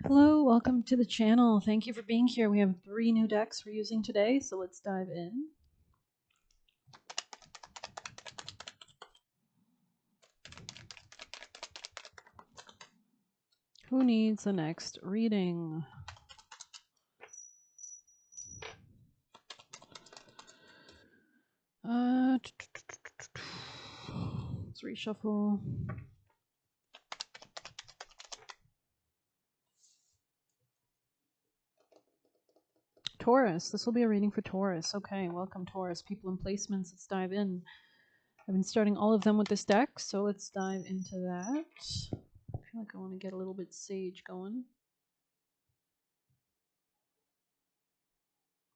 Hello, welcome to the channel. Thank you for being here. We have 3 new decks we're using today, so let's dive in. Who needs the next reading? Let's reshuffle. Taurus. This will be a reading for Taurus. Okay, welcome Taurus. People and placements. Let's dive in. I've been starting all of them with this deck, so let's dive into that. I feel like I want to get a little bit sage going.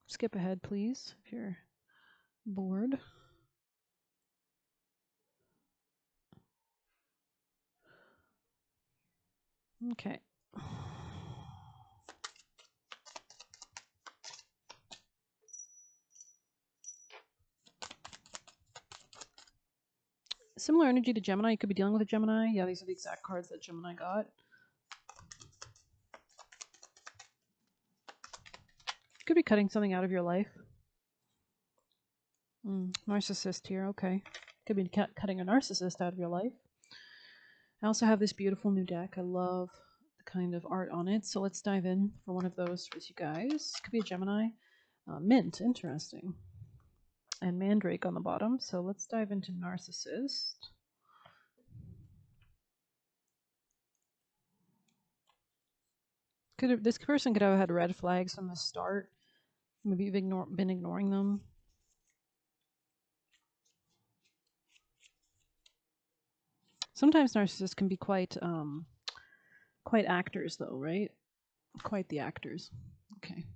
Skip ahead, please, if you're bored. Okay. Similar energy to Gemini. You could be dealing with a Gemini. Yeah, these are the exact cards that Gemini got. Could be cutting something out of your life. Narcissist here, okay. Could be cutting a narcissist out of your life. I also have this beautiful new deck. I love the kind of art on it. So let's dive in for one of those for you guys. Could be a Gemini. Mint, interesting. And Mandrake on the bottom. So let's dive into Narcissist. This person could have had red flags from the start. Maybe you've been ignoring them. Sometimes narcissists can be quite actors, though, right? Quite the actors. Okay.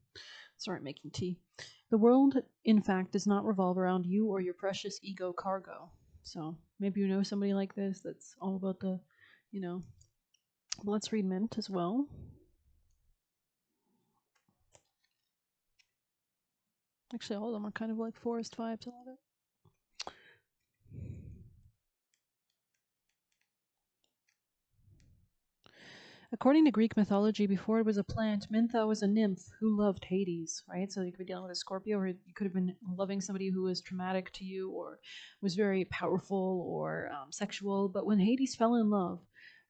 Sorry, making tea. The world, in fact, does not revolve around you or your precious ego cargo. So maybe you know somebody like this that's all about the, let's read Mint as well. Actually, all of them are kind of like forest vibes. I love it. According to Greek mythology, before it was a plant, Mintha was a nymph who loved Hades, right? So you could be dealing with a Scorpio, or you could have been loving somebody who was traumatic to you or was very powerful or sexual. But when Hades fell in love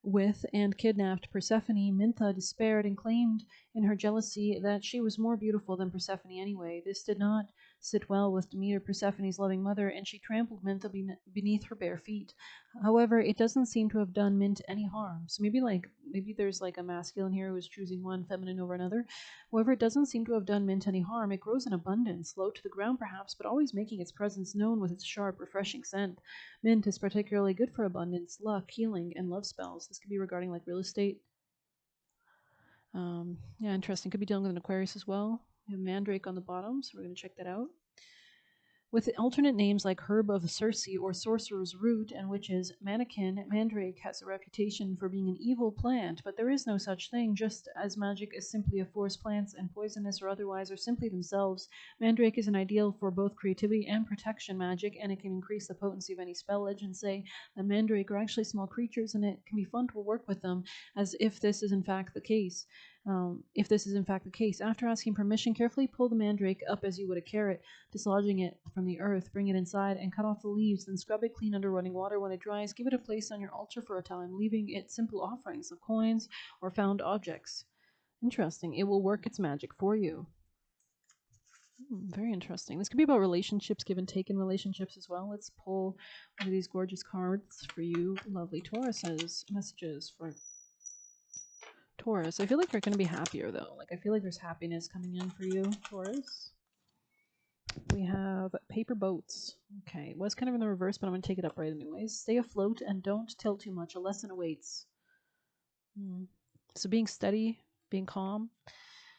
with and kidnapped Persephone, Mintha despaired and claimed in her jealousy that she was more beautiful than Persephone anyway. This did not sit well with Demeter, Persephone's loving mother, and she trampled Mintha beneath her bare feet. However, it doesn't seem to have done Mint any harm. So maybe there's like a masculine here who is choosing one feminine over another. However, it doesn't seem to have done Mint any harm. It grows in abundance, low to the ground perhaps, but always making its presence known with its sharp, refreshing scent. Mint is particularly good for abundance, luck, healing, and love spells. This could be regarding like real estate. Yeah, interesting. Could be dealing with an Aquarius as well. We have Mandrake on the bottom, so we're going to check that out. With alternate names like Herb of Circe or Sorcerer's Root and Witch's Mannequin, Mandrake has a reputation for being an evil plant, but there is no such thing, just as magic is simply a force. Plants, and poisonous or otherwise, are simply themselves. Mandrake is an ideal for both creativity and protection magic, and it can increase the potency of any spell. Legends say that Mandrake are actually small creatures, and it can be fun to work with them, as if this is in fact the case. After asking permission, carefully pull the mandrake up as you would a carrot, dislodging it from the earth. Bring it inside and cut off the leaves, then scrub it clean under running water. When it dries, give it a place on your altar for a time, leaving it simple offerings of coins or found objects. Interesting. It will work its magic for you. Very interesting. This could be about relationships, give and take in relationships as well. Let's pull one of these gorgeous cards for you, lovely Tauruses. Messages for Taurus. I feel like you're going to be happier, though. Like, I feel like there's happiness coming in for you, Taurus. We have paper boats. Okay, it was kind of in the reverse, but I'm going to take it upright anyways. Stay afloat and don't tilt too much. A lesson awaits. So being steady, being calm,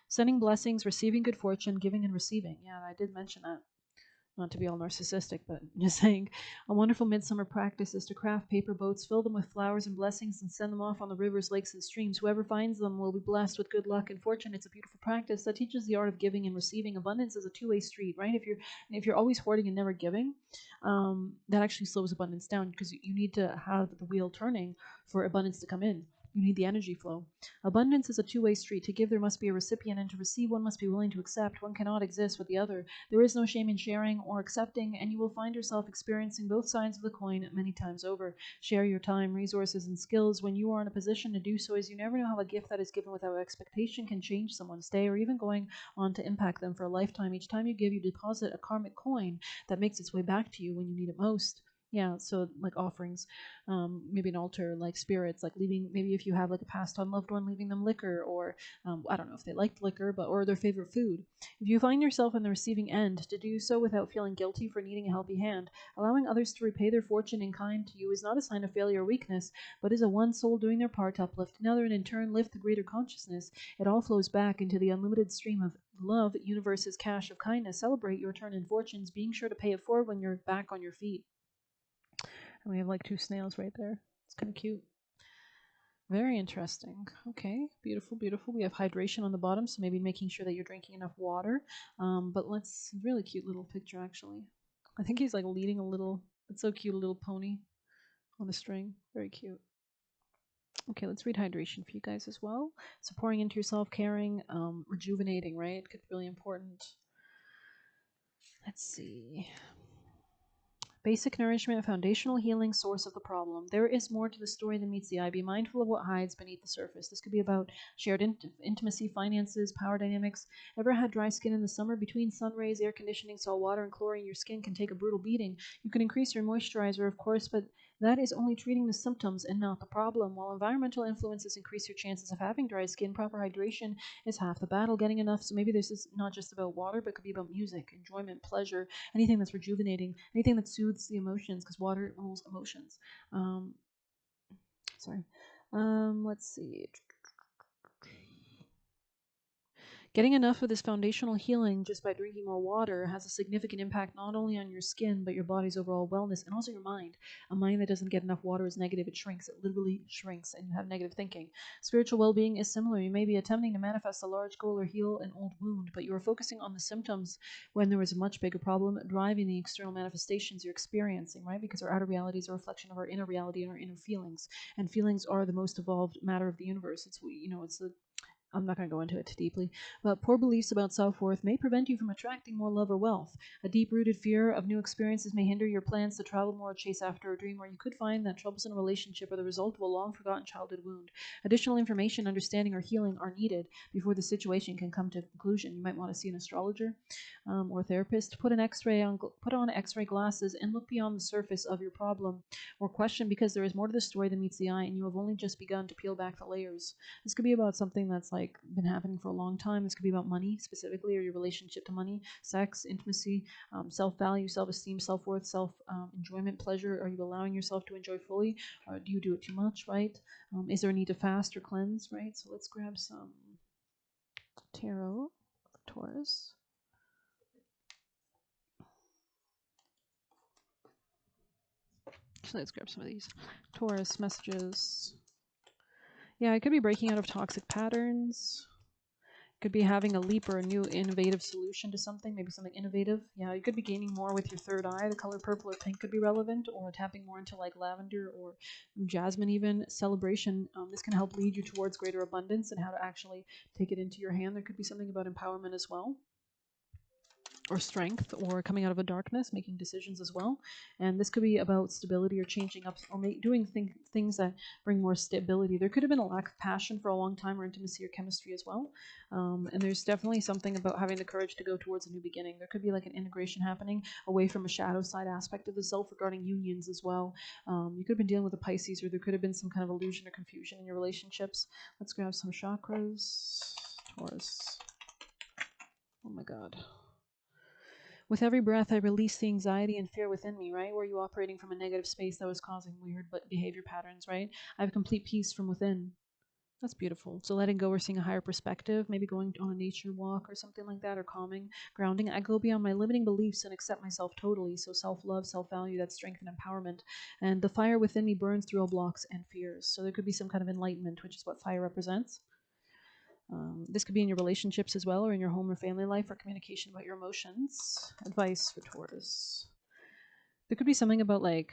sending blessings, receiving good fortune, giving and receiving. Yeah, I did mention that. Not to be all narcissistic, but just saying. A wonderful midsummer practice is to craft paper boats, fill them with flowers and blessings, and send them off on the rivers, lakes, and streams. Whoever finds them will be blessed with good luck and fortune. It's a beautiful practice that teaches the art of giving and receiving. Abundance is a two-way street, right? If you're always hoarding and never giving, that actually slows abundance down, because you need to have the wheel turning for abundance to come in. You need the energy flow. Abundance is a two-way street. To give, there must be a recipient, and to receive, one must be willing to accept. One cannot exist with the other. There is no shame in sharing or accepting, and you will find yourself experiencing both sides of the coin many times over. Share your time, resources, and skills when you are in a position to do so, as you never know how a gift that is given without expectation can change someone's day or even going on to impact them for a lifetime. Each time you give, you deposit a karmic coin that makes its way back to you when you need it most. Yeah, so like offerings, maybe an altar, like spirits, like leaving, maybe if you have like a passed on loved one, leaving them liquor, or I don't know if they liked liquor, but or their favorite food. If you find yourself on the receiving end, to do so without feeling guilty for needing a helping hand, allowing others to repay their fortune in kind to you is not a sign of failure or weakness, but is a one soul doing their part to uplift another and in turn lift the greater consciousness. It all flows back into the unlimited stream of love, universe's cache of kindness. Celebrate your turn in fortunes, being sure to pay it forward when you're back on your feet. And we have like two snails right there. It's kind of cute. Very interesting. Okay, beautiful, beautiful. We have hydration on the bottom, so maybe making sure that you're drinking enough water. But let's, really cute little picture actually. I think he's like leading a little, it's so cute, a little pony on a string. Very cute. Okay, let's read hydration for you guys as well. So pouring into yourself, caring, rejuvenating, right? It could be really important. Let's see. Basic nourishment, foundational healing, source of the problem. There is more to the story than meets the eye. Be mindful of what hides beneath the surface. This could be about shared intimacy, finances, power dynamics. Ever had dry skin in the summer? Between sun rays, air conditioning, salt water, and chlorine, your skin can take a brutal beating. You can increase your moisturizer, of course, but that is only treating the symptoms and not the problem. While environmental influences increase your chances of having dry skin, proper hydration is half the battle. Getting enough. So maybe this is not just about water, but it could be about music, enjoyment, pleasure, anything that's rejuvenating, anything that soothes the emotions, because water rules emotions. Sorry. Let's see. Getting enough of this foundational healing just by drinking more water has a significant impact not only on your skin, but your body's overall wellness and also your mind. A mind that doesn't get enough water is negative. It shrinks. It literally shrinks, and you have negative thinking. Spiritual well being is similar. You may be attempting to manifest a large goal or heal an old wound, but you are focusing on the symptoms when there is a much bigger problem driving the external manifestations you're experiencing, right? Because our outer reality is a reflection of our inner reality and our inner feelings. And feelings are the most evolved matter of the universe. It's the I'm not going to go into it too deeply, but poor beliefs about self worth may prevent you from attracting more love or wealth. A deep rooted fear of new experiences may hinder your plans to travel more or chase after a dream, or you could find that troubles in a relationship are the result of a long forgotten childhood wound. Additional information, understanding, or healing are needed before the situation can come to a conclusion. You might want to see an astrologer or a therapist. Put on X-ray glasses and look beyond the surface of your problem or question, because there is more to the story than meets the eye, and you have only just begun to peel back the layers. This could be about something that's like been happening for a long time. This could be about money specifically, or your relationship to money, sex, intimacy, self-value, self-esteem, self-worth, self-enjoyment, pleasure. Are you allowing yourself to enjoy fully, or do you do it too much, right? Is there a need to fast or cleanse, right? So let's grab some tarot for Taurus. So let's grab some of these Taurus messages. Yeah, I could be breaking out of toxic patterns. Could be having a leap or a new innovative solution to something, maybe something innovative. Yeah, you could be gaining more with your third eye. The color purple or pink could be relevant, or tapping more into like lavender or jasmine even. Celebration, this can help lead you towards greater abundance and how to actually take it into your hand. There could be something about empowerment as well, or strength, or coming out of a darkness, making decisions as well. And this could be about stability or changing up, or doing things that bring more stability. There could have been a lack of passion for a long time, or intimacy or chemistry as well. And there's definitely something about having the courage to go towards a new beginning. There could be like an integration happening away from a shadow side aspect of the self regarding unions as well. You could have been dealing with a Pisces, or there could have been some kind of illusion or confusion in your relationships. Let's grab some chakras. Taurus. Oh my God. With every breath, I release the anxiety and fear within me, right? Were you operating from a negative space that was causing weird behavior patterns, right? I have complete peace from within. That's beautiful. So letting go or seeing a higher perspective, maybe going on a nature walk or something like that, or calming, grounding. I go beyond my limiting beliefs and accept myself totally. So self-love, self-value, that's strength and empowerment. And the fire within me burns through all blocks and fears. So there could be some kind of enlightenment, which is what fire represents. This could be in your relationships as well, or in your home or family life, or communication about your emotions. Advice for Taurus. There could be something about like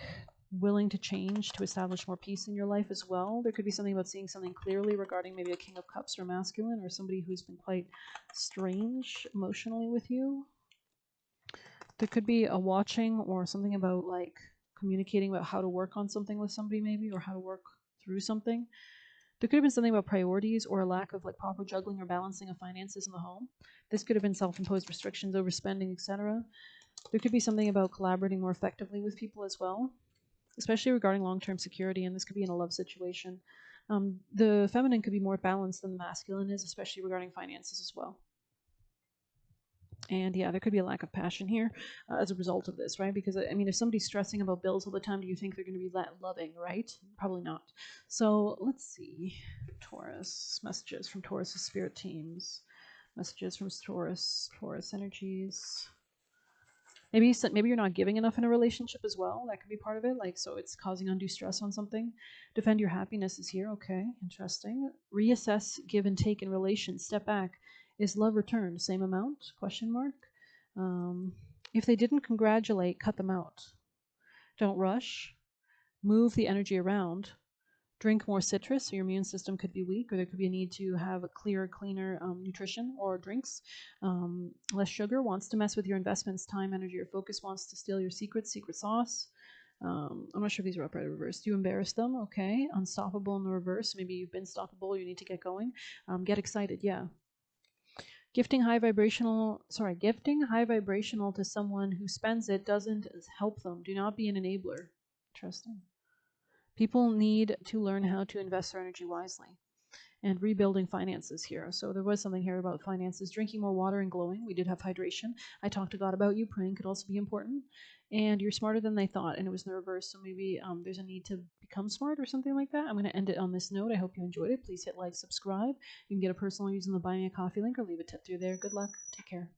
willing to change to establish more peace in your life as well. There could be something about seeing something clearly regarding maybe a King of Cups or masculine, or somebody who's been quite strange emotionally with you. There could be a watching or something about like communicating about how to work on something with somebody maybe, or how to work through something. There could have been something about priorities or a lack of like proper juggling or balancing of finances in the home. This could have been self-imposed restrictions, overspending, etc. There could be something about collaborating more effectively with people as well, especially regarding long-term security, and this could be in a love situation. The feminine could be more balanced than the masculine is, especially regarding finances as well. And yeah, there could be a lack of passion here as a result of this, right? Because I mean, if somebody's stressing about bills all the time, do you think they're going to be that loving, right? Probably not. So let's see. Taurus, messages from Taurus's spirit teams, messages from Taurus energies. Maybe you're not giving enough in a relationship as well. That could be part of it. Like, so it's causing undue stress on something. Defend your happiness is here. Okay, interesting. Reassess, give and take in relations. Step back. Is love returned? Same amount? Question mark. If they didn't congratulate, cut them out. Don't rush. Move the energy around. Drink more citrus, so your immune system could be weak, or there could be a need to have a clearer, cleaner nutrition or drinks. Less sugar. Wants to mess with your investments, time, energy, or focus. Wants to steal your secrets, secret sauce. I'm not sure if these are upright or reversed. You embarrass them, okay. Unstoppable in the reverse. Maybe you've been stoppable, you need to get going. Get excited, yeah. Gifting high vibrational to someone who spends it doesn't help them. Do not be an enabler. Interesting. People need to learn how to invest their energy wisely. And rebuilding finances here. So there was something here about finances. Drinking more water and glowing. We did have hydration. I talked to God about you. Praying could also be important. And you're smarter than they thought, and it was in the reverse. So maybe there's a need to become smart or something like that. I'm going to end it on this note. I hope you enjoyed it. Please hit like, subscribe. You can get a personal using the Buy Me a Coffee link or leave a tip through there. Good luck. Take care.